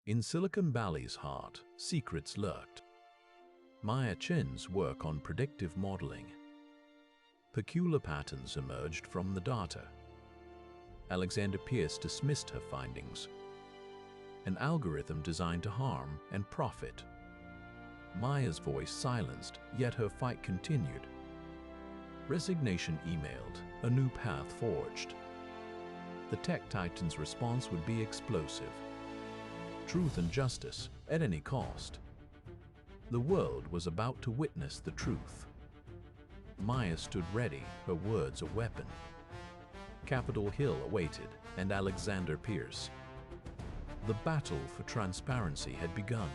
In Silicon Valley's heart, secrets lurked. Maya Chen's work on predictive modeling. Peculiar patterns emerged from the data. Alexander Pierce dismissed her findings. An algorithm designed to harm and profit. Maya's voice silenced, yet her fight continued. Resignation emailed, a new path forged. The tech titan's response would be explosive. Truth and justice, at any cost. The world was about to witness the truth. Maya stood ready, her words a weapon. Capitol Hill awaited, and Alexander Pierce. The battle for transparency had begun.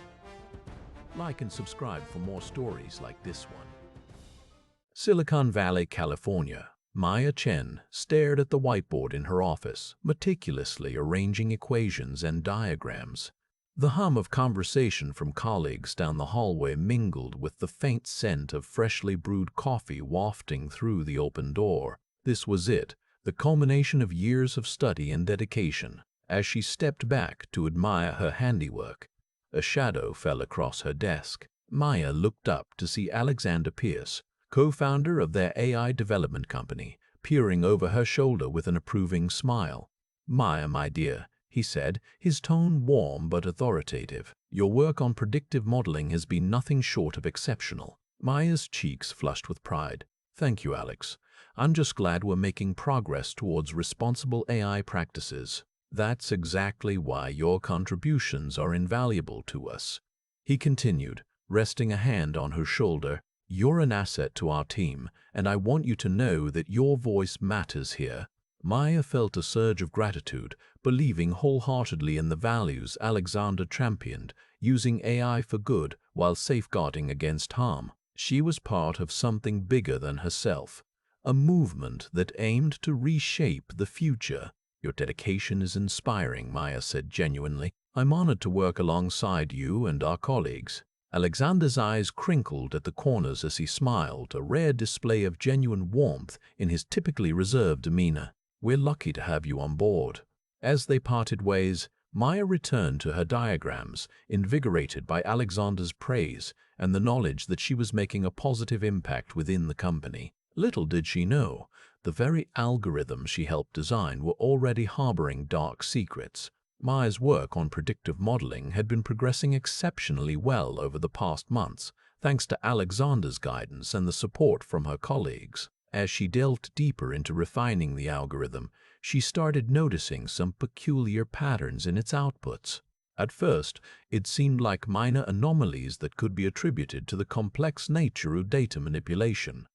Like and subscribe for more stories like this one. Silicon Valley, California. Maya Chen stared at the whiteboard in her office, meticulously arranging equations and diagrams. The hum of conversation from colleagues down the hallway mingled with the faint scent of freshly brewed coffee wafting through the open door. This was it, the culmination of years of study and dedication. As she stepped back to admire her handiwork, a shadow fell across her desk. Maya looked up to see Alexander Pierce, co-founder of their AI development company, peering over her shoulder with an approving smile. "Maya, my dear," he said, his tone warm but authoritative. "Your work on predictive modeling has been nothing short of exceptional." Maya's cheeks flushed with pride. "Thank you, Alex. I'm just glad we're making progress towards responsible AI practices. That's exactly why your contributions are invaluable to us." He continued, resting a hand on her shoulder. "You're an asset to our team, and I want you to know that your voice matters here." Maya felt a surge of gratitude, believing wholeheartedly in the values Alexander championed, using AI for good while safeguarding against harm. She was part of something bigger than herself, a movement that aimed to reshape the future. "Your dedication is inspiring," Maya said genuinely. "I'm honored to work alongside you and our colleagues." Alexander's eyes crinkled at the corners as he smiled, a rare display of genuine warmth in his typically reserved demeanor. "We're lucky to have you on board." As they parted ways, Maya returned to her diagrams, invigorated by Alexander's praise and the knowledge that she was making a positive impact within the company. Little did she know, the very algorithms she helped design were already harboring dark secrets. Maya's work on predictive modeling had been progressing exceptionally well over the past months, thanks to Alexander's guidance and the support from her colleagues. As she delved deeper into refining the algorithm, she started noticing some peculiar patterns in its outputs. At first, it seemed like minor anomalies that could be attributed to the complex nature of data manipulation.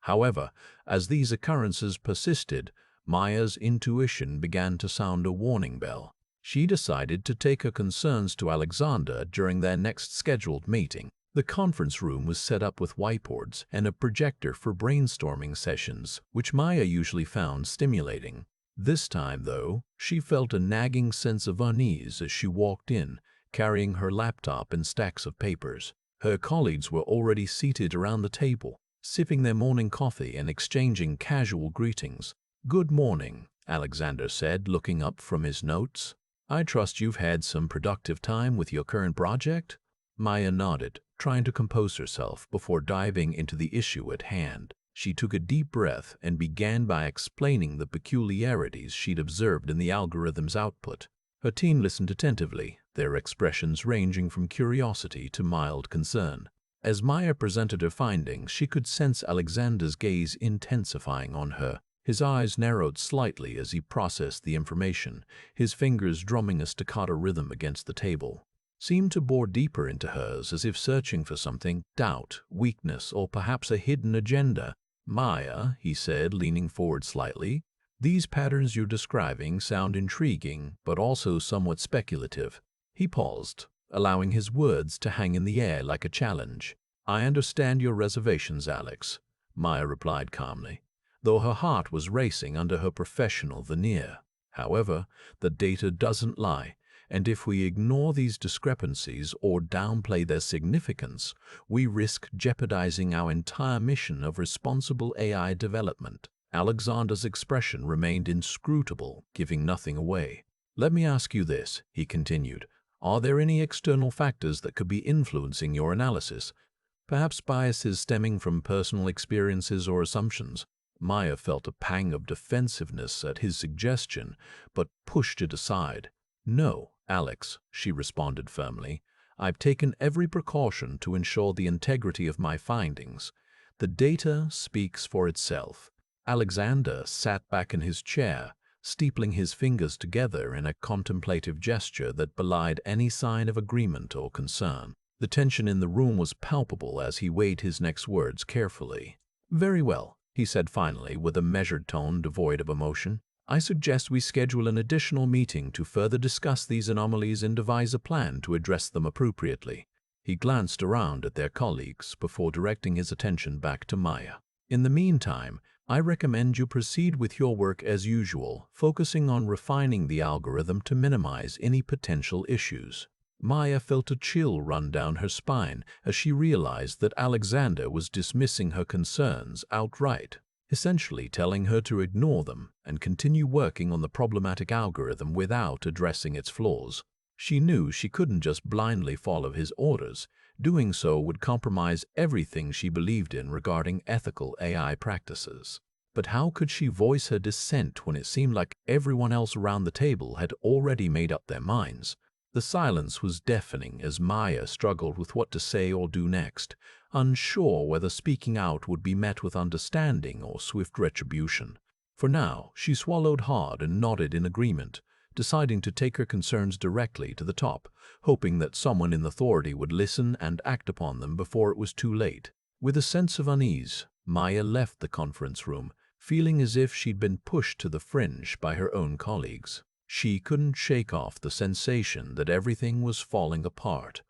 However, as these occurrences persisted, Maya's intuition began to sound a warning bell. She decided to take her concerns to Alexander during their next scheduled meeting. The conference room was set up with whiteboards and a projector for brainstorming sessions, which Maya usually found stimulating. This time, though, she felt a nagging sense of unease as she walked in, carrying her laptop and stacks of papers. Her colleagues were already seated around the table, sipping their morning coffee and exchanging casual greetings. "Good morning," Alexander said, looking up from his notes. "I trust you've had some productive time with your current project?" Maya nodded, trying to compose herself before diving into the issue at hand. She took a deep breath and began by explaining the peculiarities she'd observed in the algorithm's output. Her team listened attentively, their expressions ranging from curiosity to mild concern. As Maya presented her findings, she could sense Alexander's gaze intensifying on her. His eyes narrowed slightly as he processed the information, his fingers drumming a staccato rhythm against the table. Seemed to bore deeper into hers as if searching for something, doubt, weakness, or perhaps a hidden agenda. "Maya," he said, leaning forward slightly, "these patterns you're describing sound intriguing, but also somewhat speculative." He paused, allowing his words to hang in the air like a challenge. "I understand your reservations, Alex," Maya replied calmly, though her heart was racing under her professional veneer. "However, the data doesn't lie, and if we ignore these discrepancies or downplay their significance, we risk jeopardizing our entire mission of responsible AI development." Alexander's expression remained inscrutable, giving nothing away. "Let me ask you this," he continued. Are there any external factors that could be influencing your analysis? Perhaps biases stemming from personal experiences or assumptions? Maya felt a pang of defensiveness at his suggestion, but pushed it aside. "No, Alex," she responded firmly. "I've taken every precaution to ensure the integrity of my findings. The data speaks for itself." Alexander sat back in his chair, steepling his fingers together in a contemplative gesture that belied any sign of agreement or concern. The tension in the room was palpable as he weighed his next words carefully. "Very well," he said finally, with a measured tone devoid of emotion. "I suggest we schedule an additional meeting to further discuss these anomalies and devise a plan to address them appropriately." He glanced around at their colleagues before directing his attention back to Maya. "In the meantime, I recommend you proceed with your work as usual, focusing on refining the algorithm to minimize any potential issues." Maya felt a chill run down her spine as she realized that Alexander was dismissing her concerns outright, essentially telling her to ignore them and continue working on the problematic algorithm without addressing its flaws. She knew she couldn't just blindly follow his orders. Doing so would compromise everything she believed in regarding ethical AI practices. But how could she voice her dissent when it seemed like everyone else around the table had already made up their minds? The silence was deafening as Maya struggled with what to say or do next, unsure whether speaking out would be met with understanding or swift retribution. For now, she swallowed hard and nodded in agreement, deciding to take her concerns directly to the top, hoping that someone in authority would listen and act upon them before it was too late. With a sense of unease, Maya left the conference room, feeling as if she'd been pushed to the fringe by her own colleagues. She couldn't shake off the sensation that everything was falling apart.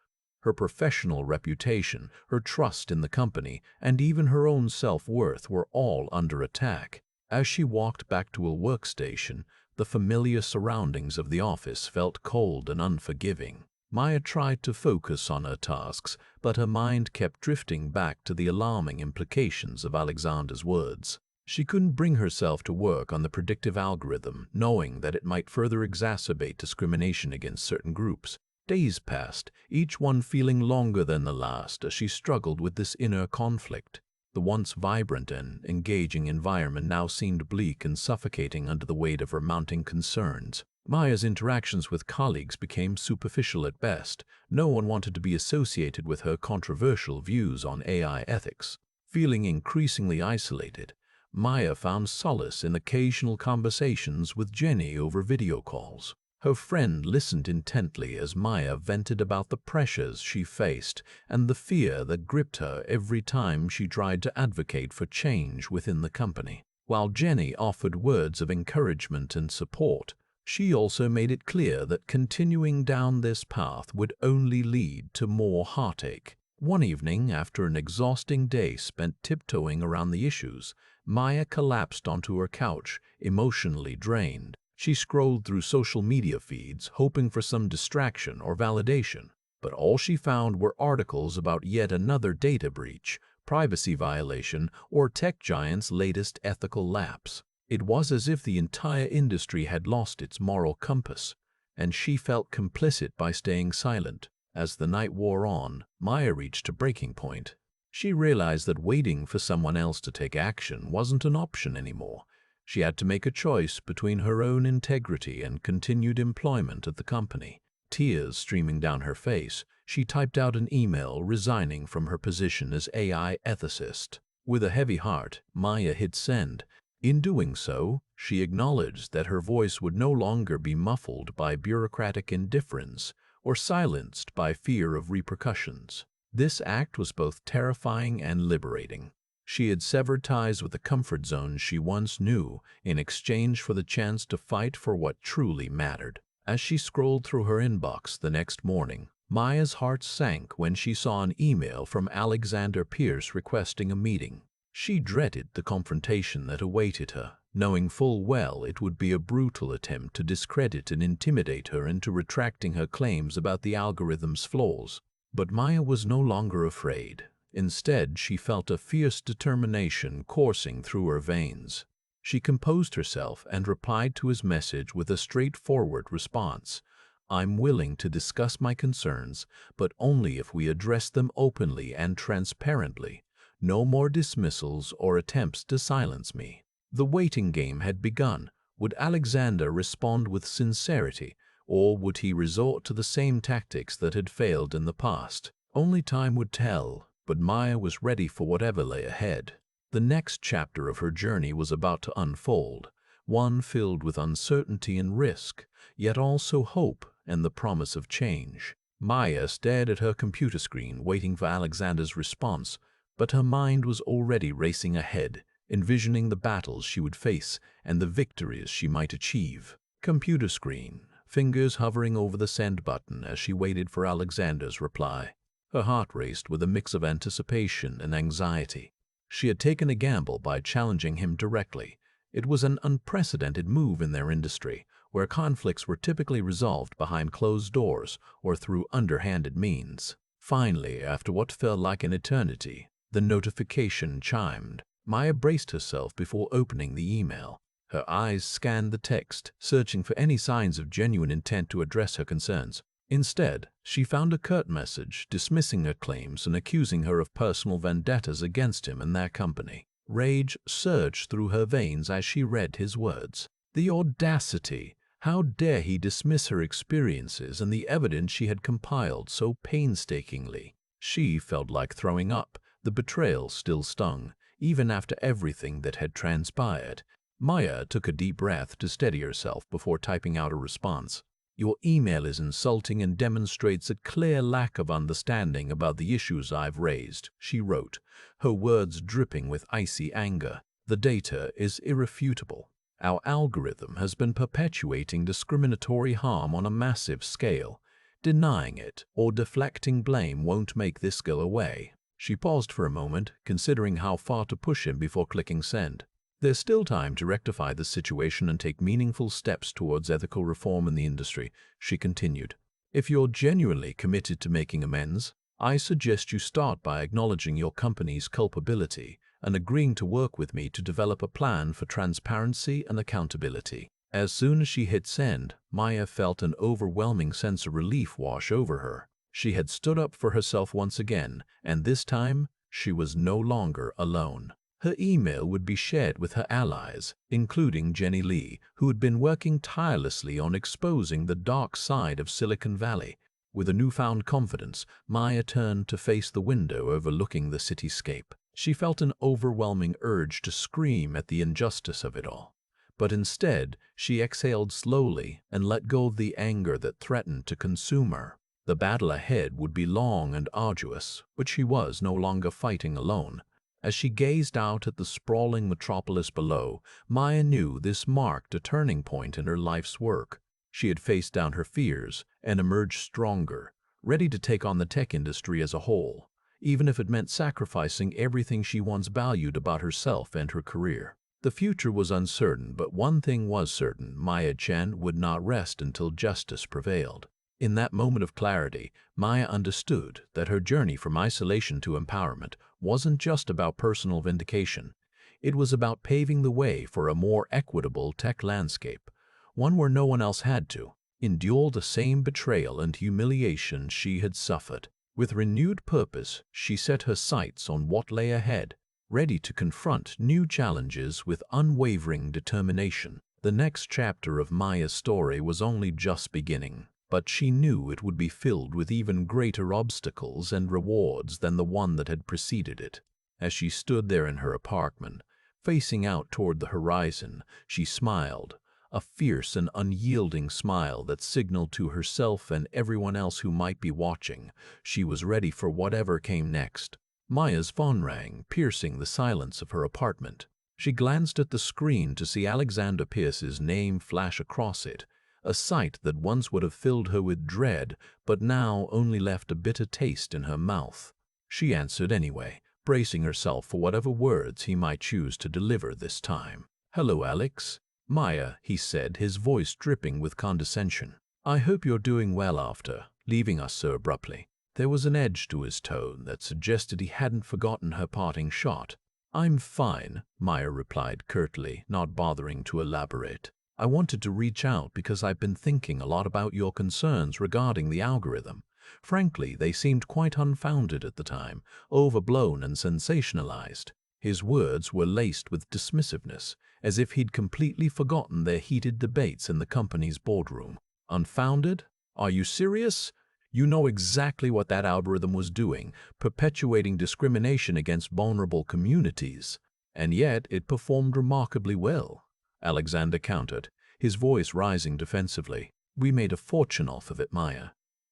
Her professional reputation, her trust in the company, and even her own self-worth were all under attack. As she walked back to a workstation, the familiar surroundings of the office felt cold and unforgiving. Maya tried to focus on her tasks, but her mind kept drifting back to the alarming implications of Alexander's words. She couldn't bring herself to work on the predictive algorithm, knowing that it might further exacerbate discrimination against certain groups. Days passed, each one feeling longer than the last as she struggled with this inner conflict. The once vibrant and engaging environment now seemed bleak and suffocating under the weight of her mounting concerns. Maya's interactions with colleagues became superficial at best. No one wanted to be associated with her controversial views on AI ethics. Feeling increasingly isolated, Maya found solace in occasional conversations with Jenny over video calls. Her friend listened intently as Maya vented about the pressures she faced and the fear that gripped her every time she tried to advocate for change within the company. While Jenny offered words of encouragement and support, she also made it clear that continuing down this path would only lead to more heartache. One evening, after an exhausting day spent tiptoeing around the issues, Maya collapsed onto her couch, emotionally drained. She scrolled through social media feeds, hoping for some distraction or validation, but all she found were articles about yet another data breach, privacy violation, or tech giants' latest ethical lapse. It was as if the entire industry had lost its moral compass, and she felt complicit by staying silent. As the night wore on, Maya reached a breaking point. She realized that waiting for someone else to take action wasn't an option anymore. She had to make a choice between her own integrity and continued employment at the company. Tears streaming down her face, she typed out an email resigning from her position as AI ethicist. With a heavy heart, Maya hit send. In doing so, she acknowledged that her voice would no longer be muffled by bureaucratic indifference or silenced by fear of repercussions. This act was both terrifying and liberating. She had severed ties with the comfort zones she once knew in exchange for the chance to fight for what truly mattered. As she scrolled through her inbox the next morning, Maya's heart sank when she saw an email from Alexander Pierce requesting a meeting. She dreaded the confrontation that awaited her, knowing full well it would be a brutal attempt to discredit and intimidate her into retracting her claims about the algorithm's flaws. But Maya was no longer afraid. Instead, she felt a fierce determination coursing through her veins. She composed herself and replied to his message with a straightforward response. I'm willing to discuss my concerns, but only if we address them openly and transparently. No more dismissals or attempts to silence me." The waiting game had begun. Would Alexander respond with sincerity, or would he resort to the same tactics that had failed in the past? Only time would tell, but Maya was ready for whatever lay ahead. The next chapter of her journey was about to unfold, one filled with uncertainty and risk, yet also hope and the promise of change. Maya stared at her computer screen, waiting for Alexander's response, but her mind was already racing ahead, envisioning the battles she would face and the victories she might achieve. Computer screen, fingers hovering over the send button as she waited for Alexander's reply. Her heart raced with a mix of anticipation and anxiety. She had taken a gamble by challenging him directly. It was an unprecedented move in their industry, where conflicts were typically resolved behind closed doors or through underhanded means. Finally, after what felt like an eternity, the notification chimed. Maya braced herself before opening the email. Her eyes scanned the text, searching for any signs of genuine intent to address her concerns. Instead, she found a curt message dismissing her claims and accusing her of personal vendettas against him and their company. Rage surged through her veins as she read his words. The audacity! How dare he dismiss her experiences and the evidence she had compiled so painstakingly? She felt like throwing up. The betrayal still stung, even after everything that had transpired. Maya took a deep breath to steady herself before typing out a response. "Your email is insulting and demonstrates a clear lack of understanding about the issues I've raised," she wrote, her words dripping with icy anger. "The data is irrefutable. Our algorithm has been perpetuating discriminatory harm on a massive scale. Denying it or deflecting blame won't make this go away." She paused for a moment, considering how far to push him before clicking send. There's still time to rectify the situation and take meaningful steps towards ethical reform in the industry, she continued. "If you're genuinely committed to making amends, I suggest you start by acknowledging your company's culpability and agreeing to work with me to develop a plan for transparency and accountability." As soon as she hit send, Maya felt an overwhelming sense of relief wash over her. She had stood up for herself once again, and this time she was no longer alone. Her email would be shared with her allies, including Jenny Lee, who had been working tirelessly on exposing the dark side of Silicon Valley. With a newfound confidence, Maya turned to face the window overlooking the cityscape. She felt an overwhelming urge to scream at the injustice of it all. But instead, she exhaled slowly and let go of the anger that threatened to consume her. The battle ahead would be long and arduous, but she was no longer fighting alone. As she gazed out at the sprawling metropolis below, Maya knew this marked a turning point in her life's work. She had faced down her fears and emerged stronger, ready to take on the tech industry as a whole, even if it meant sacrificing everything she once valued about herself and her career. The future was uncertain, but one thing was certain: Maya Chen would not rest until justice prevailed. In that moment of clarity, Maya understood that her journey from isolation to empowerment wasn't just about personal vindication. It was about paving the way for a more equitable tech landscape, one where no one else had to endure the same betrayal and humiliation she had suffered. With renewed purpose, she set her sights on what lay ahead, ready to confront new challenges with unwavering determination. The next chapter of Maya's story was only just beginning, but she knew it would be filled with even greater obstacles and rewards than the one that had preceded it. As she stood there in her apartment, facing out toward the horizon, she smiled, a fierce and unyielding smile that signaled to herself and everyone else who might be watching she was ready for whatever came next. Maya's phone rang, piercing the silence of her apartment. She glanced at the screen to see Alexander Pierce's name flash across it, a sight that once would have filled her with dread, but now only left a bitter taste in her mouth. She answered anyway, bracing herself for whatever words he might choose to deliver this time. "Hello, Alex." "Maya," he said, his voice dripping with condescension. "I hope you're doing well after leaving us so abruptly." There was an edge to his tone that suggested he hadn't forgotten her parting shot. "I'm fine," Maya replied curtly, not bothering to elaborate. I wanted to reach out because I've been thinking a lot about your concerns regarding the algorithm. Frankly, they seemed quite unfounded at the time, overblown and sensationalized. His words were laced with dismissiveness, as if he'd completely forgotten their heated debates in the company's boardroom. Unfounded? Are you serious? You know exactly what that algorithm was doing, perpetuating discrimination against vulnerable communities. And yet it performed remarkably well, Alexander countered, his voice rising defensively. We made a fortune off of it, Maya.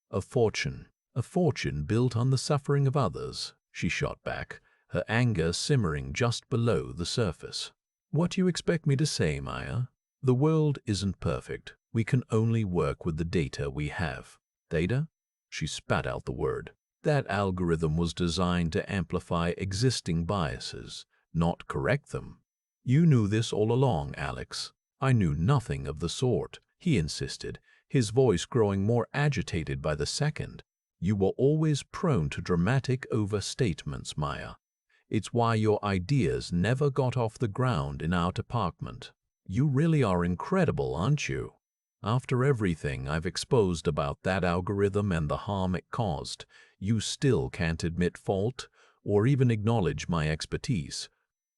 A fortune. A fortune built on the suffering of others, she shot back, her anger simmering just below the surface. What do you expect me to say, Maya? The world isn't perfect. We can only work with the data we have. Data? She spat out the word. That algorithm was designed to amplify existing biases, not correct them. You knew this all along, Alex. I knew nothing of the sort, he insisted, his voice growing more agitated by the second. You were always prone to dramatic overstatements, Maya. It's why your ideas never got off the ground in our department. You really are incredible, aren't you? After everything I've exposed about that algorithm and the harm it caused, you still can't admit fault or even acknowledge my expertise.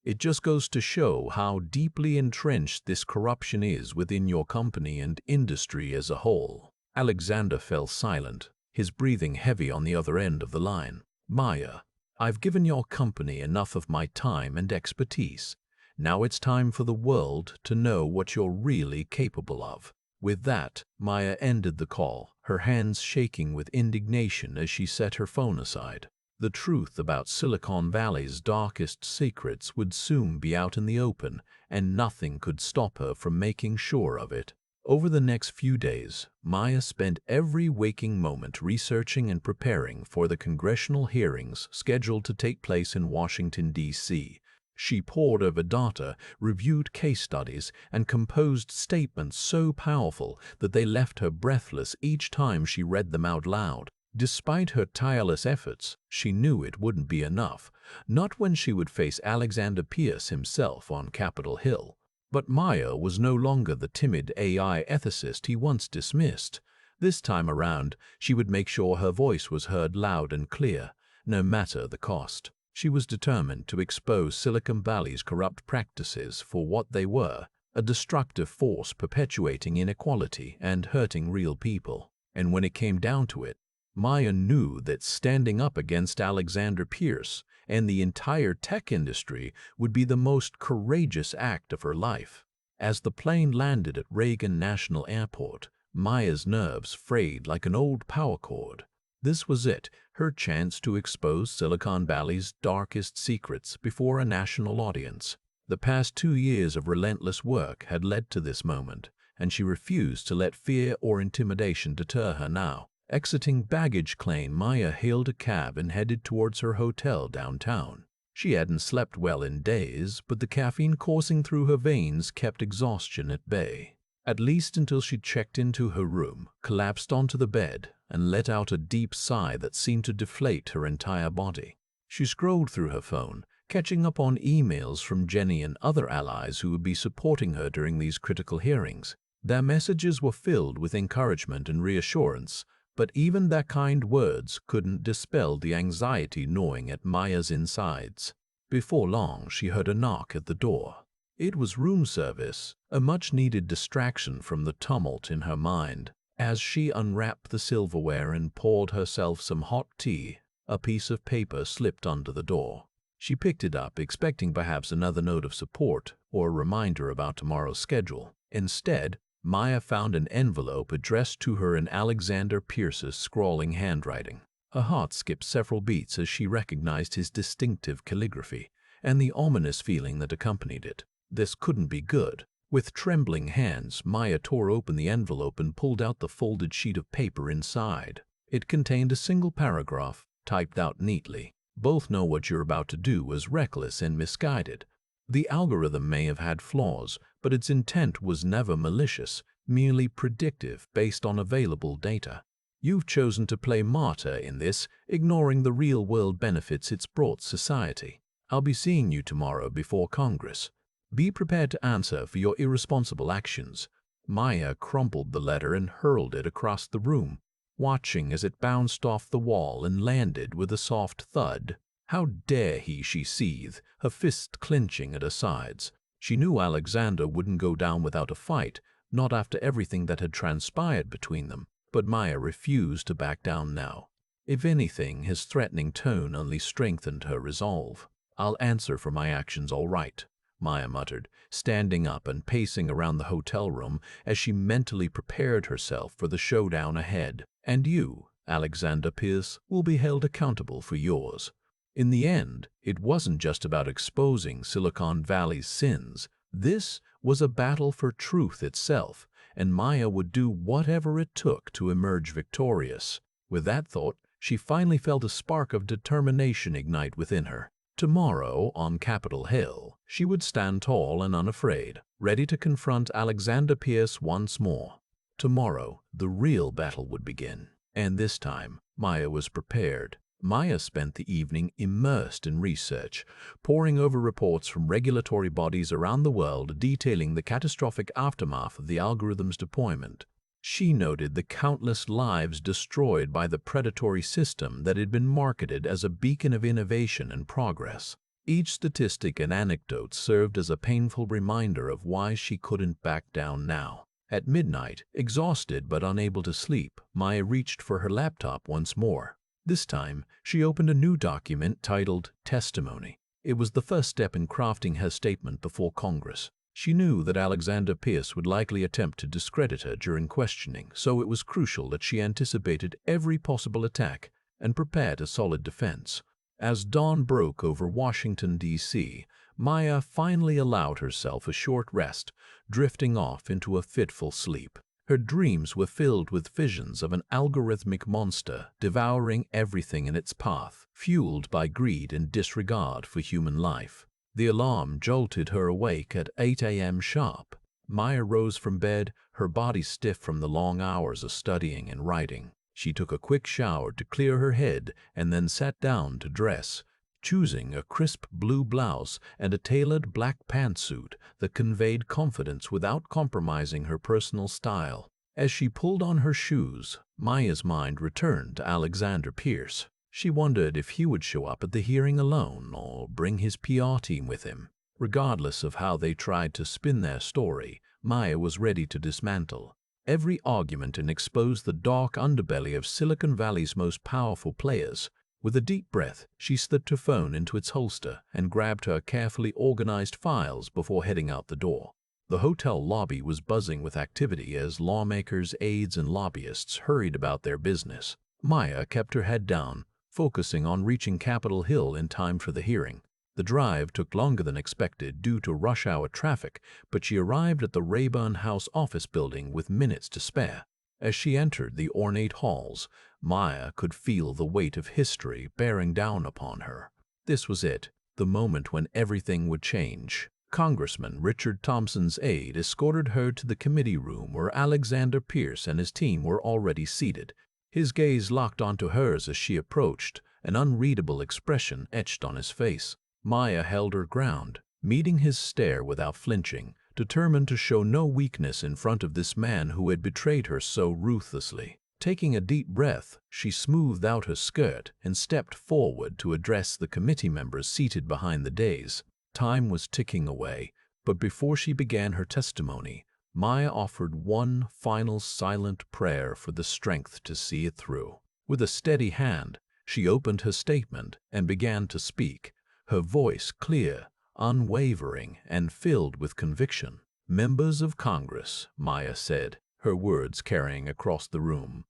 It just goes to show how deeply entrenched this corruption is within your company and industry as a whole. Alexander fell silent, his breathing heavy on the other end of the line. Maya, I've given your company enough of my time and expertise. Now it's time for the world to know what you're really capable of. With that, Maya ended the call, her hands shaking with indignation as she set her phone aside. The truth about Silicon Valley's darkest secrets would soon be out in the open, and nothing could stop her from making sure of it. Over the next few days, Maya spent every waking moment researching and preparing for the congressional hearings scheduled to take place in Washington, D.C. She pored over data, reviewed case studies, and composed statements so powerful that they left her breathless each time she read them out loud. Despite her tireless efforts, she knew it wouldn't be enough, not when she would face Alexander Pierce himself on Capitol Hill. But Maya was no longer the timid AI ethicist he once dismissed. This time around, she would make sure her voice was heard loud and clear, no matter the cost. She was determined to expose Silicon Valley's corrupt practices for what they were, a destructive force perpetuating inequality and hurting real people. And when it came down to it, Maya knew that standing up against Alexander Pierce and the entire tech industry would be the most courageous act of her life. As the plane landed at Reagan National Airport, Maya's nerves frayed like an old power cord. This was it, her chance to expose Silicon Valley's darkest secrets before a national audience. The past 2 years of relentless work had led to this moment, and she refused to let fear or intimidation deter her now. Exiting baggage claim, Maya hailed a cab and headed towards her hotel downtown. She hadn't slept well in days, but the caffeine coursing through her veins kept exhaustion at bay. At least until she checked into her room, collapsed onto the bed, and let out a deep sigh that seemed to deflate her entire body. She scrolled through her phone, catching up on emails from Jenny and other allies who would be supporting her during these critical hearings. Their messages were filled with encouragement and reassurance, but even their kind words couldn't dispel the anxiety gnawing at Maya's insides. Before long, she heard a knock at the door. It was room service, a much-needed distraction from the tumult in her mind. As she unwrapped the silverware and poured herself some hot tea, a piece of paper slipped under the door. She picked it up, expecting perhaps another note of support or a reminder about tomorrow's schedule. Instead, Maya found an envelope addressed to her in Alexander Pierce's scrawling handwriting. Her heart skipped several beats as she recognized his distinctive calligraphy and the ominous feeling that accompanied it. This couldn't be good. With trembling hands, Maya tore open the envelope and pulled out the folded sheet of paper inside. It contained a single paragraph, typed out neatly. Both know what you're about to do was reckless and misguided. The algorithm may have had flaws, but its intent was never malicious, merely predictive based on available data. You've chosen to play martyr in this, ignoring the real-world benefits it's brought society. I'll be seeing you tomorrow before Congress. Be prepared to answer for your irresponsible actions. Maya crumpled the letter and hurled it across the room, watching as it bounced off the wall and landed with a soft thud. How dare he, she seethed, her fist clenching at her sides. She knew Alexander wouldn't go down without a fight, not after everything that had transpired between them, but Maya refused to back down now. If anything, his threatening tone only strengthened her resolve. "I'll answer for my actions, all right," Maya muttered, standing up and pacing around the hotel room as she mentally prepared herself for the showdown ahead. "And you, Alexander Pierce, will be held accountable for yours." In the end, it wasn't just about exposing Silicon Valley's sins. This was a battle for truth itself, and Maya would do whatever it took to emerge victorious. With that thought, she finally felt a spark of determination ignite within her. Tomorrow, on Capitol Hill, she would stand tall and unafraid, ready to confront Alexander Pierce once more. Tomorrow, the real battle would begin. And this time, Maya was prepared. Maya spent the evening immersed in research, poring over reports from regulatory bodies around the world detailing the catastrophic aftermath of the algorithm's deployment. She noted the countless lives destroyed by the predatory system that had been marketed as a beacon of innovation and progress. Each statistic and anecdote served as a painful reminder of why she couldn't back down now. At midnight, exhausted but unable to sleep, Maya reached for her laptop once more. This time, she opened a new document titled Testimony. It was the first step in crafting her statement before Congress. She knew that Alexander Pierce would likely attempt to discredit her during questioning, so it was crucial that she anticipated every possible attack and prepared a solid defense. As dawn broke over Washington, D.C., Maya finally allowed herself a short rest, drifting off into a fitful sleep. Her dreams were filled with visions of an algorithmic monster devouring everything in its path, fueled by greed and disregard for human life. The alarm jolted her awake at 8 a.m. sharp. Maya rose from bed, her body stiff from the long hours of studying and writing. She took a quick shower to clear her head and then sat down to dress, choosing a crisp blue blouse and a tailored black pantsuit that conveyed confidence without compromising her personal style. As she pulled on her shoes, Maya's mind returned to Alexander Pierce. She wondered if he would show up at the hearing alone or bring his PR team with him. Regardless of how they tried to spin their story, Maya was ready to dismantle every argument and expose the dark underbelly of Silicon Valley's most powerful players. With a deep breath, she slipped her phone into its holster and grabbed her carefully organized files before heading out the door. The hotel lobby was buzzing with activity as lawmakers, aides, and lobbyists hurried about their business. Maya kept her head down, focusing on reaching Capitol Hill in time for the hearing. The drive took longer than expected due to rush hour traffic, but she arrived at the Rayburn House office building with minutes to spare. As she entered the ornate halls, Maya could feel the weight of history bearing down upon her. This was it, the moment when everything would change. Congressman Richard Thompson's aide escorted her to the committee room where Alexander Pierce and his team were already seated. His gaze locked onto hers as she approached, an unreadable expression etched on his face. Maya held her ground, meeting his stare without flinching, determined to show no weakness in front of this man who had betrayed her so ruthlessly. Taking a deep breath, she smoothed out her skirt and stepped forward to address the committee members seated behind the dais. Time was ticking away, but before she began her testimony, Maya offered one final silent prayer for the strength to see it through. With a steady hand, she opened her statement and began to speak, her voice clear, unwavering, and filled with conviction. "Members of Congress," Maya said, her words carrying across the room.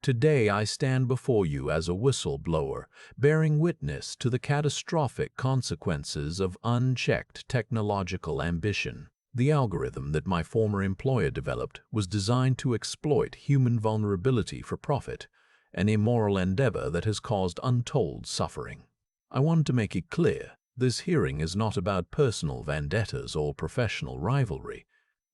"Today I stand before you as a whistleblower, bearing witness to the catastrophic consequences of unchecked technological ambition. The algorithm that my former employer developed was designed to exploit human vulnerability for profit, an immoral endeavor that has caused untold suffering. I want to make it clear, this hearing is not about personal vendettas or professional rivalry.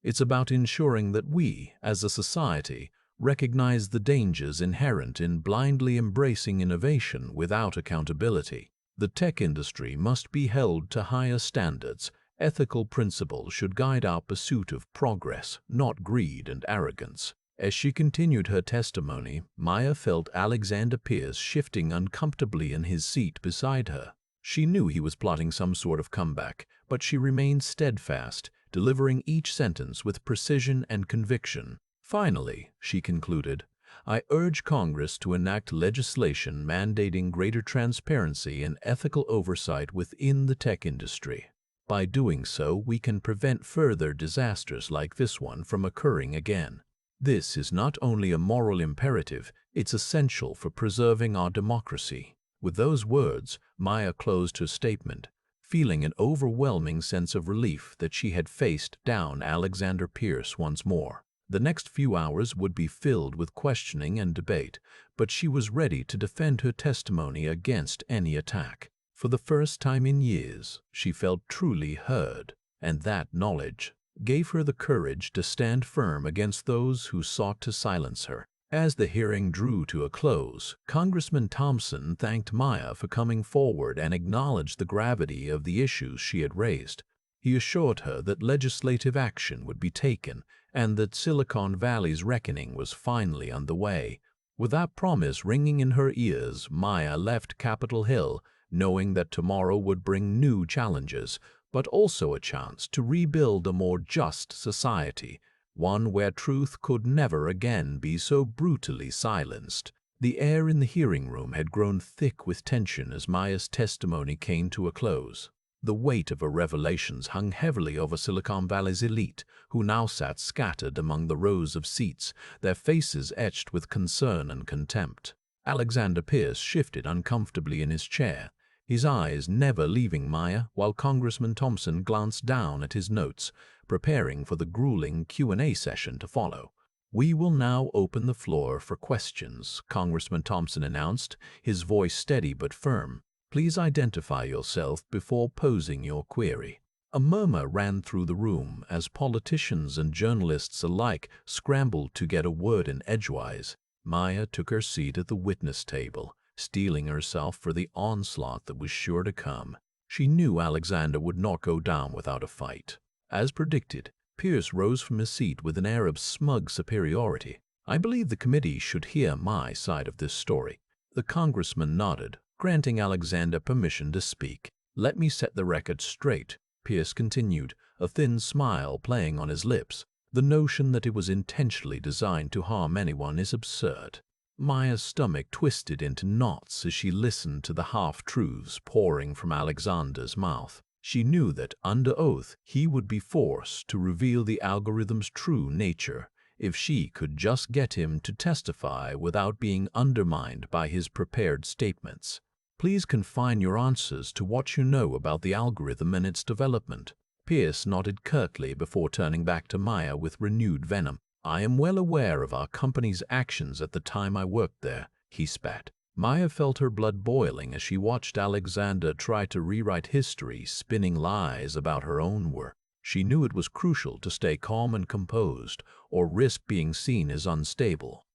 It's about ensuring that we, as a society, recognize the dangers inherent in blindly embracing innovation without accountability. The tech industry must be held to higher standards, Ethical principles should guide our pursuit of progress, not greed and arrogance. As she continued her testimony, Maya felt Alexander Pierce shifting uncomfortably in his seat beside her. She knew he was plotting some sort of comeback, but she remained steadfast, delivering each sentence with precision and conviction. Finally, she concluded, I urge Congress to enact legislation mandating greater transparency and ethical oversight within the tech industry. By doing so, we can prevent further disasters like this one from occurring again. This is not only a moral imperative, it's essential for preserving our democracy. With those words, Maya closed her statement, feeling an overwhelming sense of relief that she had faced down Alexander Pierce once more. The next few hours would be filled with questioning and debate, but she was ready to defend her testimony against any attack. For the first time in years, she felt truly heard, and that knowledge gave her the courage to stand firm against those who sought to silence her. As the hearing drew to a close, Congressman Thompson thanked Maya for coming forward and acknowledged the gravity of the issues she had raised. He assured her that legislative action would be taken and that Silicon Valley's reckoning was finally underway. With that promise ringing in her ears, Maya left Capitol Hill, knowing that tomorrow would bring new challenges, but also a chance to rebuild a more just society, one where truth could never again be so brutally silenced. The air in the hearing room had grown thick with tension as Maya's testimony came to a close. The weight of her revelations hung heavily over Silicon Valley's elite, who now sat scattered among the rows of seats, their faces etched with concern and contempt. Alexander Pierce shifted uncomfortably in his chair, his eyes never leaving Maya, while Congressman Thompson glanced down at his notes, preparing for the grueling Q&A session to follow. We will now open the floor for questions, Congressman Thompson announced, his voice steady but firm. Please identify yourself before posing your query. A murmur ran through the room as politicians and journalists alike scrambled to get a word in edgewise. Maya took her seat at the witness table, steeling herself for the onslaught that was sure to come. She knew Alexander would not go down without a fight. As predicted, Pierce rose from his seat with an air of smug superiority. I believe the committee should hear my side of this story. The congressman nodded, granting Alexander permission to speak. Let me set the record straight, Pierce continued, a thin smile playing on his lips. The notion that it was intentionally designed to harm anyone is absurd. Maya's stomach twisted into knots as she listened to the half-truths pouring from Alexander's mouth. She knew that, under oath, he would be forced to reveal the algorithm's true nature if she could just get him to testify without being undermined by his prepared statements. Please confine your answers to what you know about the algorithm and its development. Pierce nodded curtly before turning back to Maya with renewed venom. I am well aware of our company's actions at the time I worked there, he spat. Maya felt her blood boiling as she watched Alexander try to rewrite history, spinning lies about her own work. She knew it was crucial to stay calm and composed, or risk being seen as unstable.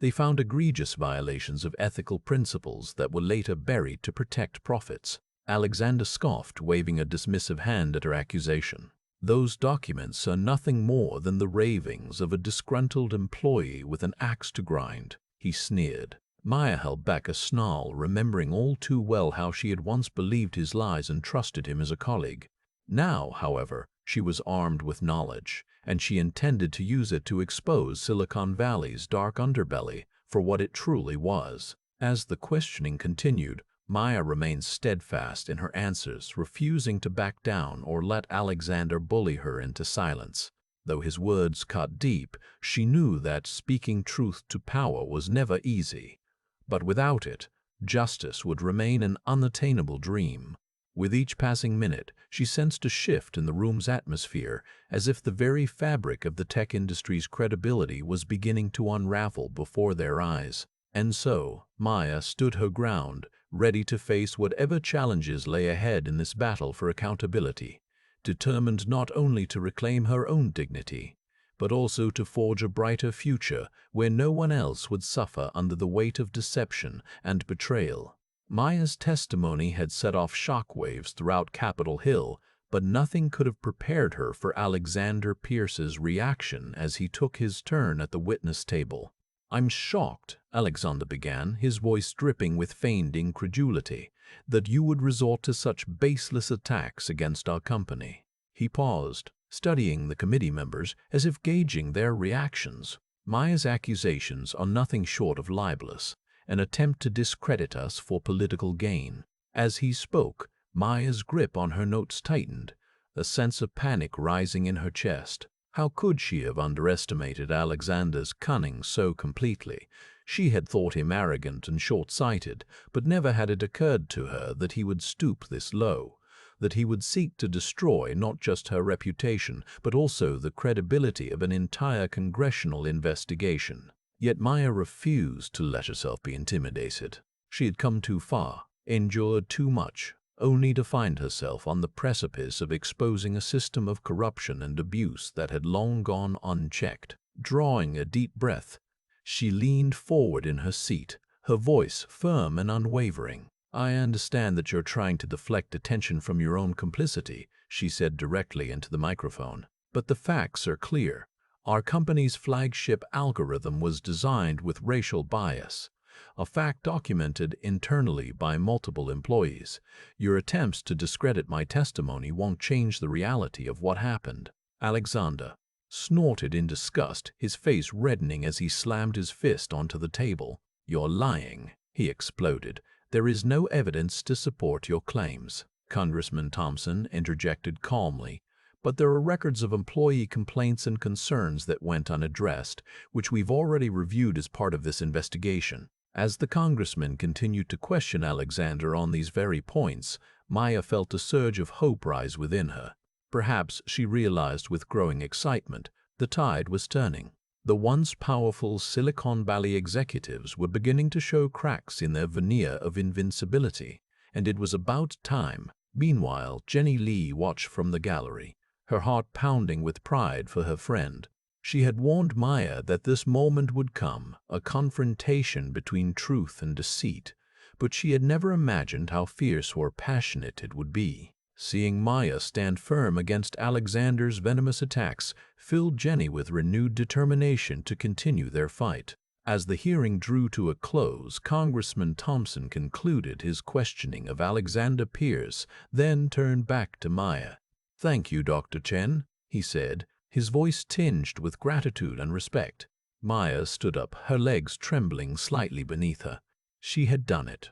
They found egregious violations of ethical principles that were later buried to protect profits. Alexander scoffed, waving a dismissive hand at her accusation. Those documents are nothing more than the ravings of a disgruntled employee with an axe to grind, he sneered. Maya held back a snarl, remembering all too well how she had once believed his lies and trusted him as a colleague. Now, however, she was armed with knowledge, and she intended to use it to expose Silicon Valley's dark underbelly for what it truly was. As the questioning continued, Maya remained steadfast in her answers, refusing to back down or let Alexander bully her into silence. Though his words cut deep, she knew that speaking truth to power was never easy. But without it, justice would remain an unattainable dream. With each passing minute, she sensed a shift in the room's atmosphere, as if the very fabric of the tech industry's credibility was beginning to unravel before their eyes. And so, Maya stood her ground, ready to face whatever challenges lay ahead in this battle for accountability, determined not only to reclaim her own dignity, but also to forge a brighter future where no one else would suffer under the weight of deception and betrayal. Maya's testimony had set off shockwaves throughout Capitol Hill, but nothing could have prepared her for Alexander Pierce's reaction as he took his turn at the witness table. "I'm shocked," Alexander began, his voice dripping with feigned incredulity, "that you would resort to such baseless attacks against our company." He paused, studying the committee members as if gauging their reactions. "Maya's accusations are nothing short of libelous, an attempt to discredit us for political gain." As he spoke, Maya's grip on her notes tightened, a sense of panic rising in her chest. How could she have underestimated Alexander's cunning so completely? She had thought him arrogant and short-sighted, but never had it occurred to her that he would stoop this low, that he would seek to destroy not just her reputation, but also the credibility of an entire congressional investigation. Yet Maya refused to let herself be intimidated. She had come too far, endured too much, only to find herself on the precipice of exposing a system of corruption and abuse that had long gone unchecked. Drawing a deep breath, she leaned forward in her seat, her voice firm and unwavering. "I understand that you're trying to deflect attention from your own complicity," she said directly into the microphone. "But the facts are clear. Our company's flagship algorithm was designed with racial bias, a fact documented internally by multiple employees. Your attempts to discredit my testimony won't change the reality of what happened." Alexander snorted in disgust, his face reddening as he slammed his fist onto the table. "You're lying," he exploded. "There is no evidence to support your claims." Congressman Thompson interjected calmly. "But there are records of employee complaints and concerns that went unaddressed, which we've already reviewed as part of this investigation." As the congressman continued to question Alexander on these very points, Maya felt a surge of hope rise within her. Perhaps, she realized with growing excitement, the tide was turning. The once powerful Silicon Valley executives were beginning to show cracks in their veneer of invincibility, and it was about time. Meanwhile, Jenny Lee watched from the gallery, her heart pounding with pride for her friend. She had warned Maya that this moment would come, a confrontation between truth and deceit, but she had never imagined how fierce or passionate it would be. Seeing Maya stand firm against Alexander's venomous attacks filled Jenny with renewed determination to continue their fight. As the hearing drew to a close, Congressman Thompson concluded his questioning of Alexander Pierce, then turned back to Maya. "Thank you, Dr. Chen," he said, his voice tinged with gratitude and respect. Maya stood up, her legs trembling slightly beneath her. She had done it.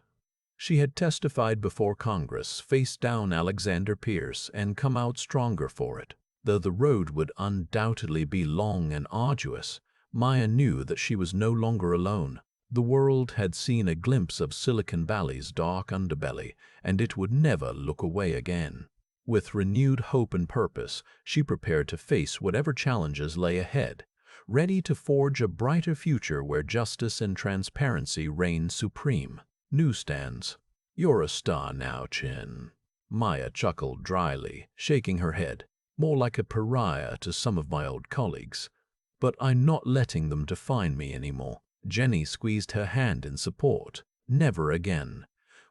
She had testified before Congress, faced down Alexander Pierce, and come out stronger for it. Though the road would undoubtedly be long and arduous, Maya knew that she was no longer alone. The world had seen a glimpse of Silicon Valley's dark underbelly, and it would never look away again. With renewed hope and purpose, she prepared to face whatever challenges lay ahead, ready to forge a brighter future where justice and transparency reigned supreme. Newsstands. "You're a star now, Chen." Maya chuckled dryly, shaking her head. "More like a pariah to some of my old colleagues. But I'm not letting them define me anymore." Jenny squeezed her hand in support. "Never again.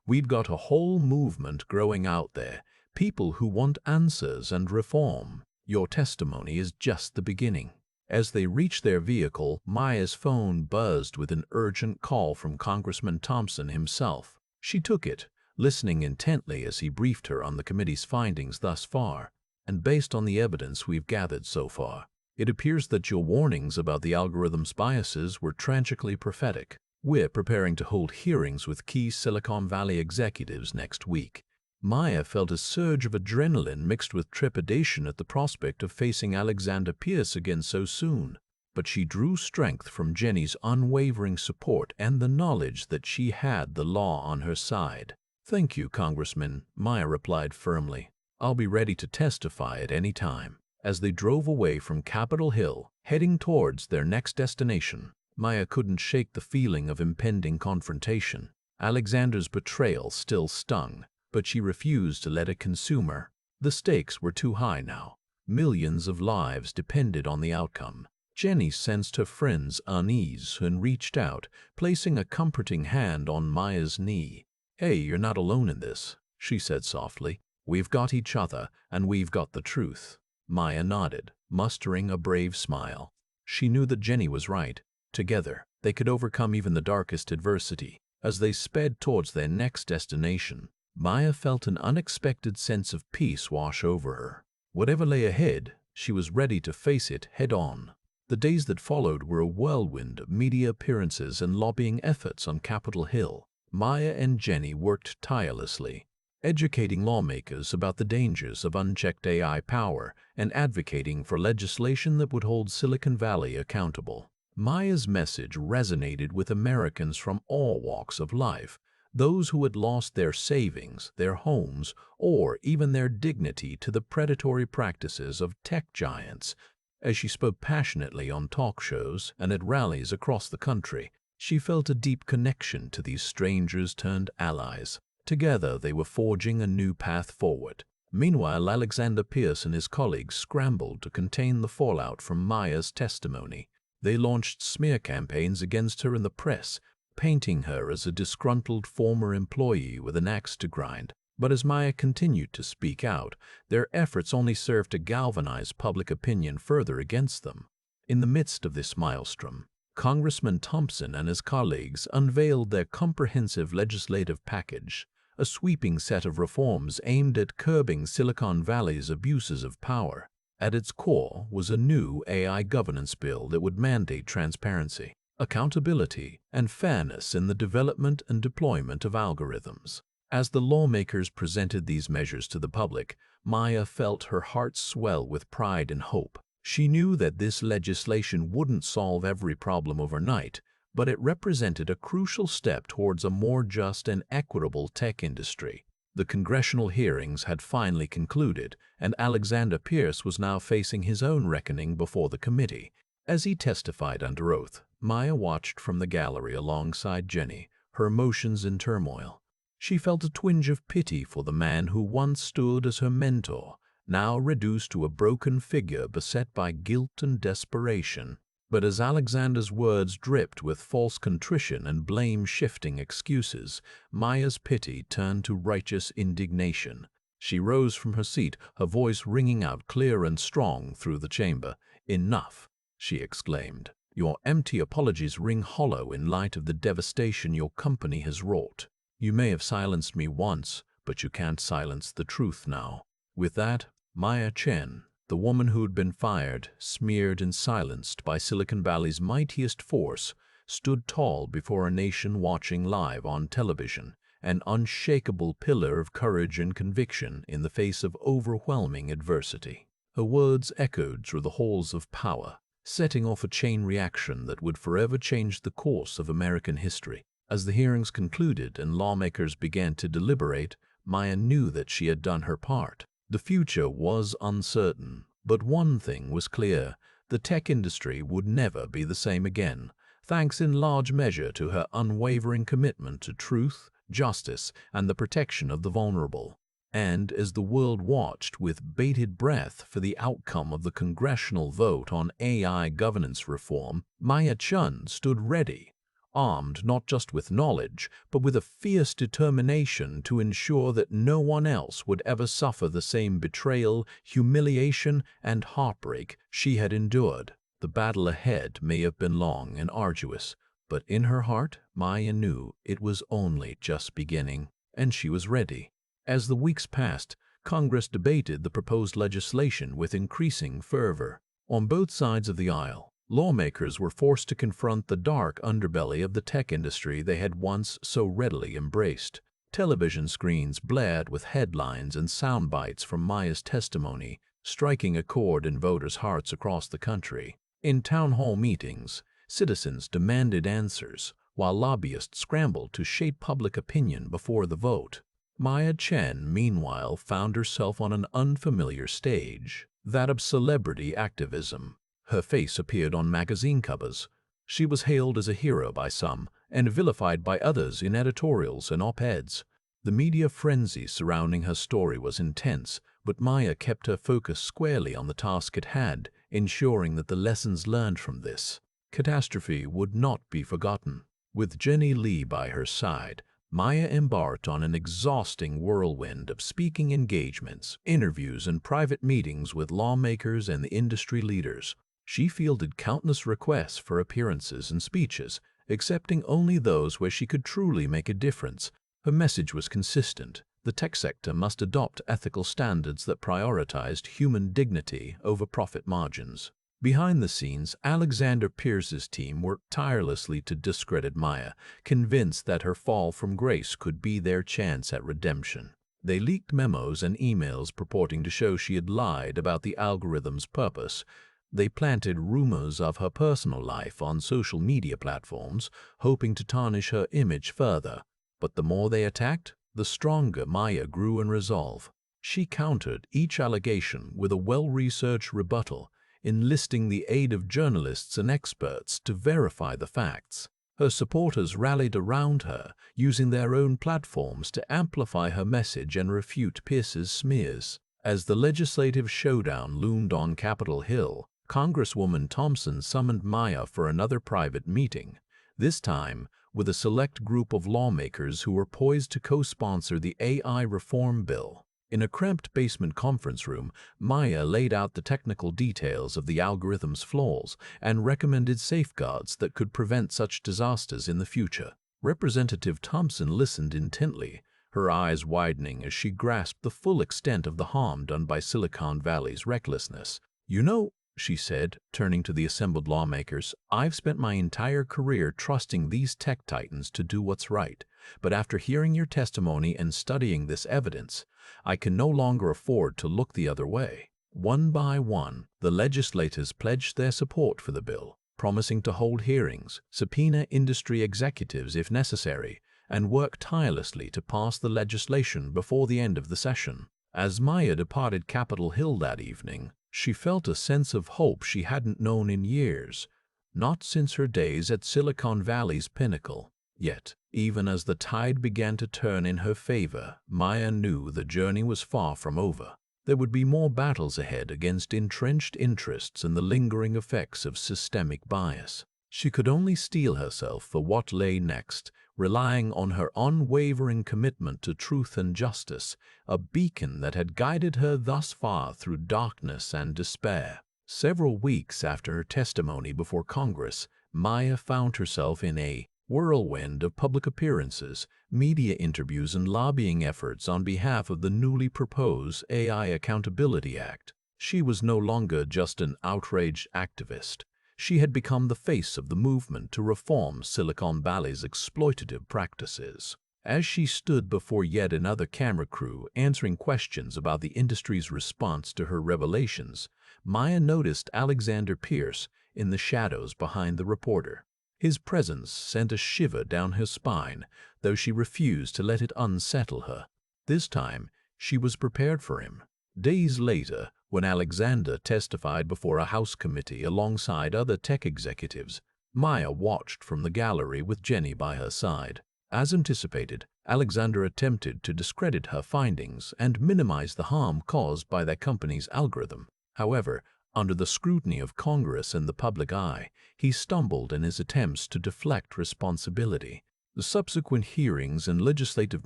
We've got a whole movement growing out there, people who want answers and reform. Your testimony is just the beginning." As they reached their vehicle, Maya's phone buzzed with an urgent call from Congressman Thompson himself. She took it, listening intently as he briefed her on the committee's findings thus far. "And based on the evidence we've gathered so far, it appears that your warnings about the algorithm's biases were tragically prophetic. We're preparing to hold hearings with key Silicon Valley executives next week." Maya felt a surge of adrenaline mixed with trepidation at the prospect of facing Alexander Pierce again so soon. But she drew strength from Jenny's unwavering support and the knowledge that she had the law on her side. "Thank you, Congressman," Maya replied firmly. "I'll be ready to testify at any time." As they drove away from Capitol Hill, heading towards their next destination, Maya couldn't shake the feeling of impending confrontation. Alexander's betrayal still stung, but she refused to let it consume her. The stakes were too high now. Millions of lives depended on the outcome. Jenny sensed her friend's unease and reached out, placing a comforting hand on Maya's knee. "Hey, you're not alone in this," she said softly. We've got each other, and we've got the truth. Maya nodded, mustering a brave smile. She knew that Jenny was right. Together, they could overcome even the darkest adversity. As they sped towards their next destination, Maya felt an unexpected sense of peace wash over her. Whatever lay ahead, she was ready to face it head-on. The days that followed were a whirlwind of media appearances and lobbying efforts on Capitol Hill. Maya and Jenny worked tirelessly, educating lawmakers about the dangers of unchecked AI power and advocating for legislation that would hold Silicon Valley accountable. Maya's message resonated with Americans from all walks of life, those who had lost their savings, their homes, or even their dignity to the predatory practices of tech giants. As she spoke passionately on talk shows and at rallies across the country, she felt a deep connection to these strangers-turned-allies. Together, they were forging a new path forward. Meanwhile, Alexander Pierce and his colleagues scrambled to contain the fallout from Maya's testimony. They launched smear campaigns against her in the press, painting her as a disgruntled former employee with an axe to grind. But as Maya continued to speak out, their efforts only served to galvanize public opinion further against them. In the midst of this maelstrom, Congressman Thompson and his colleagues unveiled their comprehensive legislative package, a sweeping set of reforms aimed at curbing Silicon Valley's abuses of power. At its core was a new AI governance bill that would mandate transparency, accountability, and fairness in the development and deployment of algorithms. As the lawmakers presented these measures to the public, Maya felt her heart swell with pride and hope. She knew that this legislation wouldn't solve every problem overnight, but it represented a crucial step towards a more just and equitable tech industry. The congressional hearings had finally concluded, and Alexander Pierce was now facing his own reckoning before the committee. As he testified under oath, Maya watched from the gallery alongside Jenny, her emotions in turmoil. She felt a twinge of pity for the man who once stood as her mentor, now reduced to a broken figure beset by guilt and desperation. But as Alexander's words dripped with false contrition and blame-shifting excuses, Maya's pity turned to righteous indignation. She rose from her seat, her voice ringing out clear and strong through the chamber. "Enough," she exclaimed. "Your empty apologies ring hollow in light of the devastation your company has wrought. You may have silenced me once, but you can't silence the truth now." With that, Maya Chen, the woman who had been fired, smeared, and silenced by Silicon Valley's mightiest force, stood tall before a nation watching live on television, an unshakable pillar of courage and conviction in the face of overwhelming adversity. Her words echoed through the halls of power, setting off a chain reaction that would forever change the course of American history. As the hearings concluded and lawmakers began to deliberate, Maya knew that she had done her part. The future was uncertain, but one thing was clear: the tech industry would never be the same again, thanks in large measure to her unwavering commitment to truth, justice, and the protection of the vulnerable. And as the world watched with bated breath for the outcome of the congressional vote on AI governance reform, Maya Chen stood ready, armed not just with knowledge, but with a fierce determination to ensure that no one else would ever suffer the same betrayal, humiliation, and heartbreak she had endured. The battle ahead may have been long and arduous, but in her heart, Maya knew it was only just beginning, and she was ready. As the weeks passed, Congress debated the proposed legislation with increasing fervor. On both sides of the aisle, lawmakers were forced to confront the dark underbelly of the tech industry they had once so readily embraced. Television screens blared with headlines and sound bites from Maya's testimony, striking a chord in voters' hearts across the country. In town hall meetings, citizens demanded answers, while lobbyists scrambled to shape public opinion before the vote. Maya Chen, meanwhile, found herself on an unfamiliar stage, that of celebrity activism. Her face appeared on magazine covers. She was hailed as a hero by some and vilified by others in editorials and op-eds. The media frenzy surrounding her story was intense, but Maya kept her focus squarely on the task at hand, ensuring that the lessons learned from this catastrophe would not be forgotten. With Jenny Lee by her side, Maya embarked on an exhausting whirlwind of speaking engagements, interviews, and private meetings with lawmakers and the industry leaders. She fielded countless requests for appearances and speeches, accepting only those where she could truly make a difference. Her message was consistent. The tech sector must adopt ethical standards that prioritized human dignity over profit margins. Behind the scenes, Alexander Pierce's team worked tirelessly to discredit Maya, convinced that her fall from grace could be their chance at redemption. They leaked memos and emails purporting to show she had lied about the algorithm's purpose. They planted rumors of her personal life on social media platforms, hoping to tarnish her image further. But the more they attacked, the stronger Maya grew in resolve. She countered each allegation with a well-researched rebuttal, enlisting the aid of journalists and experts to verify the facts. Her supporters rallied around her, using their own platforms to amplify her message and refute Pierce's smears. As the legislative showdown loomed on Capitol Hill, Congresswoman Thompson summoned Maya for another private meeting, this time with a select group of lawmakers who were poised to co-sponsor the AI reform bill. In a cramped basement conference room, Maya laid out the technical details of the algorithm's flaws and recommended safeguards that could prevent such disasters in the future. Representative Thompson listened intently, her eyes widening as she grasped the full extent of the harm done by Silicon Valley's recklessness. "You know," she said, turning to the assembled lawmakers, "I've spent my entire career trusting these tech titans to do what's right. But after hearing your testimony and studying this evidence, I can no longer afford to look the other way." One by one, the legislators pledged their support for the bill, promising to hold hearings, subpoena industry executives if necessary, and work tirelessly to pass the legislation before the end of the session. As Maya departed Capitol Hill that evening, she felt a sense of hope she hadn't known in years, not since her days at Silicon Valley's pinnacle. Yet, even as the tide began to turn in her favor, Maya knew the journey was far from over. There would be more battles ahead against entrenched interests and the lingering effects of systemic bias. She could only steel herself for what lay next, relying on her unwavering commitment to truth and justice, a beacon that had guided her thus far through darkness and despair. Several weeks after her testimony before Congress, Maya found herself in a whirlwind of public appearances, media interviews, and lobbying efforts on behalf of the newly proposed AI Accountability Act. She was no longer just an outraged activist. She had become the face of the movement to reform Silicon Valley's exploitative practices. As she stood before yet another camera crew answering questions about the industry's response to her revelations, Maya noticed Alexander Pierce in the shadows behind the reporter. His presence sent a shiver down her spine, though she refused to let it unsettle her. This time, she was prepared for him. Days later, when Alexander testified before a House committee alongside other tech executives, Maya watched from the gallery with Jenny by her side. As anticipated, Alexander attempted to discredit her findings and minimize the harm caused by their company's algorithm. However, under the scrutiny of Congress and the public eye, he stumbled in his attempts to deflect responsibility. The subsequent hearings and legislative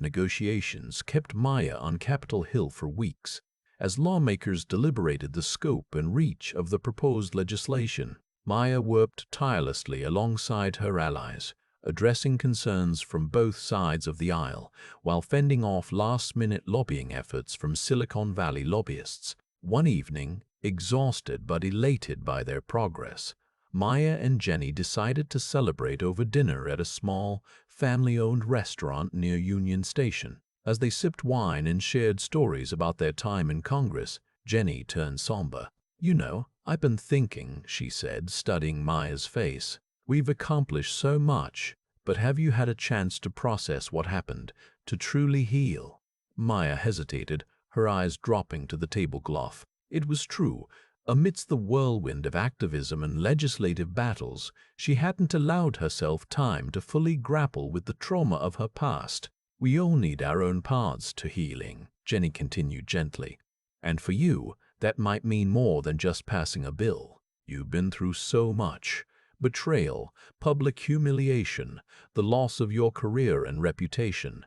negotiations kept Maya on Capitol Hill for weeks, as lawmakers deliberated the scope and reach of the proposed legislation. Maya worked tirelessly alongside her allies, addressing concerns from both sides of the aisle, while fending off last-minute lobbying efforts from Silicon Valley lobbyists. One evening, exhausted but elated by their progress, Maya and Jenny decided to celebrate over dinner at a small, family-owned restaurant near Union Station. As they sipped wine and shared stories about their time in Congress, Jenny turned somber. "You know, I've been thinking," she said, studying Maya's face. "We've accomplished so much, but have you had a chance to process what happened, to truly heal?" Maya hesitated, her eyes dropping to the tablecloth. It was true. Amidst the whirlwind of activism and legislative battles, she hadn't allowed herself time to fully grapple with the trauma of her past. "We all need our own paths to healing," Jenny continued gently. "And for you, that might mean more than just passing a bill. You've been through so much. betrayal, public humiliation, the loss of your career and reputation.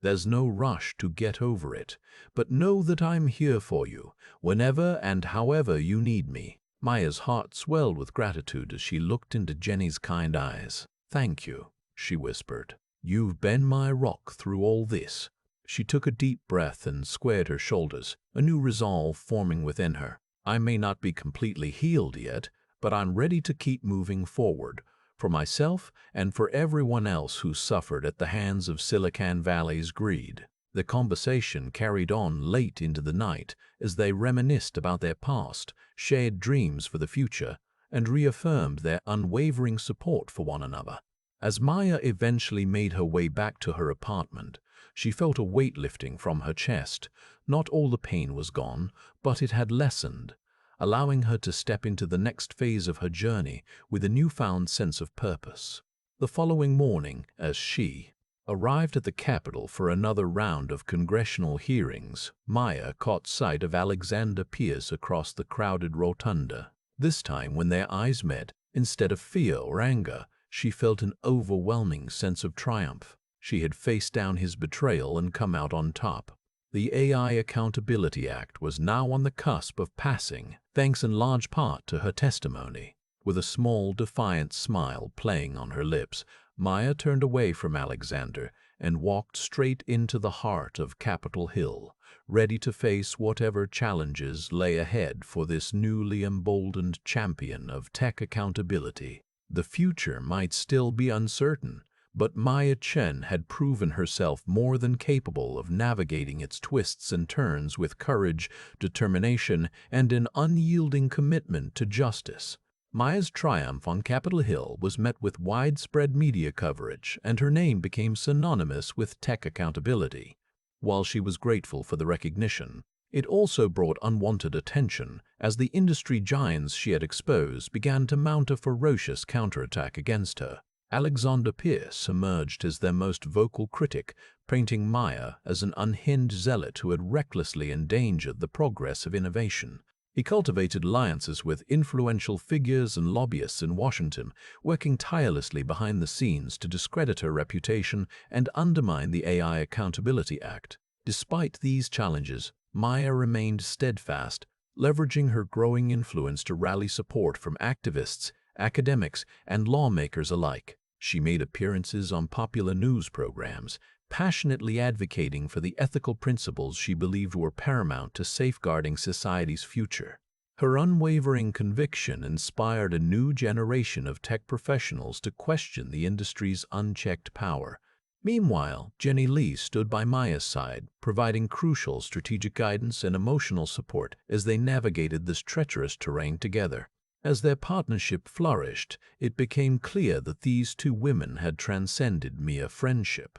There's no rush to get over it, but know that I'm here for you, whenever and however you need me. Maya's heart swelled with gratitude as she looked into Jenny's kind eyes. "Thank you," she whispered. "You've been my rock through all this." She took a deep breath and squared her shoulders, a new resolve forming within her. "I may not be completely healed yet, but I'm ready to keep moving forward, for myself and for everyone else who suffered at the hands of Silicon Valley's greed." The conversation carried on late into the night as they reminisced about their past, shared dreams for the future, and reaffirmed their unwavering support for one another. As Maya eventually made her way back to her apartment, she felt a weight lifting from her chest. Not all the pain was gone, but it had lessened, allowing her to step into the next phase of her journey with a newfound sense of purpose. The following morning, as she arrived at the Capitol for another round of congressional hearings, Maya caught sight of Alexander Pierce across the crowded rotunda. This time, when their eyes met, instead of fear or anger, she felt an overwhelming sense of triumph. She had faced down his betrayal and come out on top. The AI Accountability Act was now on the cusp of passing, thanks in large part to her testimony. With a small, defiant smile playing on her lips, Maya turned away from Alexander and walked straight into the heart of Capitol Hill, ready to face whatever challenges lay ahead for this newly emboldened champion of tech accountability. The future might still be uncertain, but Maya Chen had proven herself more than capable of navigating its twists and turns with courage, determination, and an unyielding commitment to justice. Maya's triumph on Capitol Hill was met with widespread media coverage, and her name became synonymous with tech accountability. While she was grateful for the recognition, it also brought unwanted attention as the industry giants she had exposed began to mount a ferocious counterattack against her. Alexander Pierce emerged as their most vocal critic, painting Maya as an unhinged zealot who had recklessly endangered the progress of innovation. He cultivated alliances with influential figures and lobbyists in Washington, working tirelessly behind the scenes to discredit her reputation and undermine the AI Accountability Act. Despite these challenges, Maya remained steadfast, leveraging her growing influence to rally support from activists, academics, and lawmakers alike. She made appearances on popular news programs, passionately advocating for the ethical principles she believed were paramount to safeguarding society's future. Her unwavering conviction inspired a new generation of tech professionals to question the industry's unchecked power. Meanwhile, Jenny Lee stood by Maya's side, providing crucial strategic guidance and emotional support as they navigated this treacherous terrain together. As their partnership flourished, it became clear that these two women had transcended mere friendship.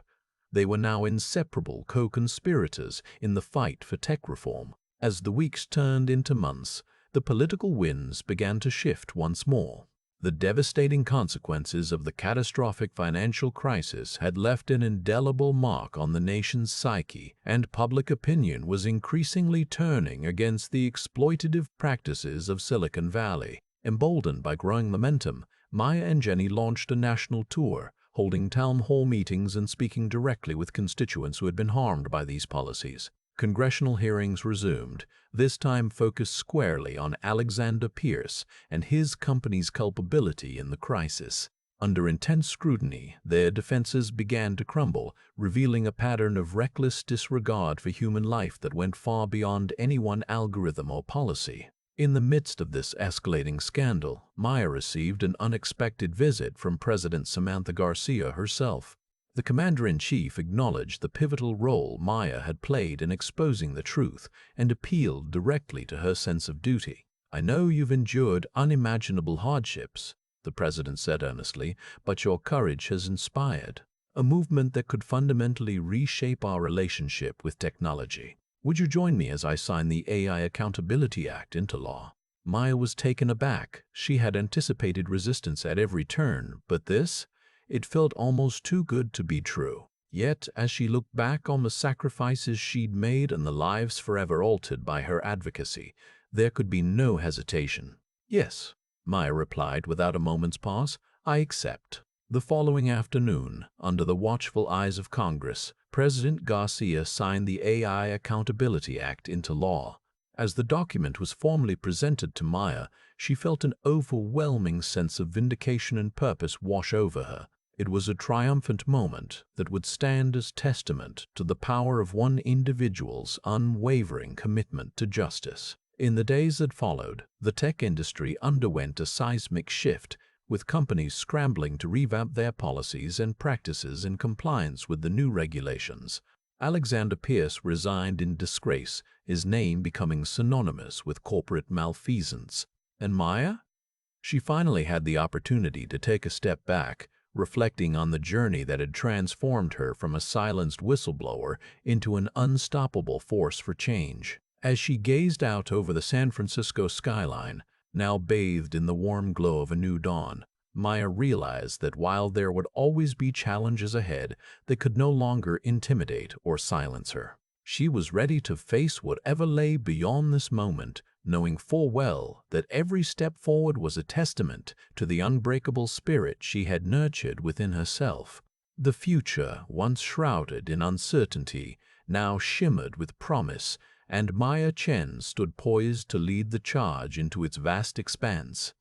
They were now inseparable co-conspirators in the fight for tech reform. As the weeks turned into months, the political winds began to shift once more. The devastating consequences of the catastrophic financial crisis had left an indelible mark on the nation's psyche, and public opinion was increasingly turning against the exploitative practices of Silicon Valley. Emboldened by growing momentum, Maya and Jenny launched a national tour, holding town hall meetings and speaking directly with constituents who had been harmed by these policies. Congressional hearings resumed, this time focused squarely on Alexander Pierce and his company's culpability in the crisis. Under intense scrutiny, their defenses began to crumble, revealing a pattern of reckless disregard for human life that went far beyond any one algorithm or policy. In the midst of this escalating scandal, Maya received an unexpected visit from President Samantha Garcia herself. The Commander-in-Chief acknowledged the pivotal role Maya had played in exposing the truth and appealed directly to her sense of duty. "I know you've endured unimaginable hardships," the President said earnestly, "but your courage has inspired a movement that could fundamentally reshape our relationship with technology. Would you join me as I sign the AI Accountability Act into law?" Maya was taken aback. She had anticipated resistance at every turn, but this? It felt almost too good to be true. Yet, as she looked back on the sacrifices she'd made and the lives forever altered by her advocacy, there could be no hesitation. "Yes," Maya replied without a moment's pause. "I accept." The following afternoon, under the watchful eyes of Congress, President Garcia signed the AI Accountability Act into law. As the document was formally presented to Maya, she felt an overwhelming sense of vindication and purpose wash over her. It was a triumphant moment that would stand as testament to the power of one individual's unwavering commitment to justice. In the days that followed, the tech industry underwent a seismic shift, with companies scrambling to revamp their policies and practices in compliance with the new regulations. Alexander Pierce resigned in disgrace, his name becoming synonymous with corporate malfeasance. And Maya? She finally had the opportunity to take a step back, reflecting on the journey that had transformed her from a silenced whistleblower into an unstoppable force for change. As she gazed out over the San Francisco skyline, now bathed in the warm glow of a new dawn, Maya realized that while there would always be challenges ahead, they could no longer intimidate or silence her. She was ready to face whatever lay beyond this moment, knowing full well that every step forward was a testament to the unbreakable spirit she had nurtured within herself. The future, once shrouded in uncertainty, now shimmered with promise, and Maya Chen stood poised to lead the charge into its vast expanse.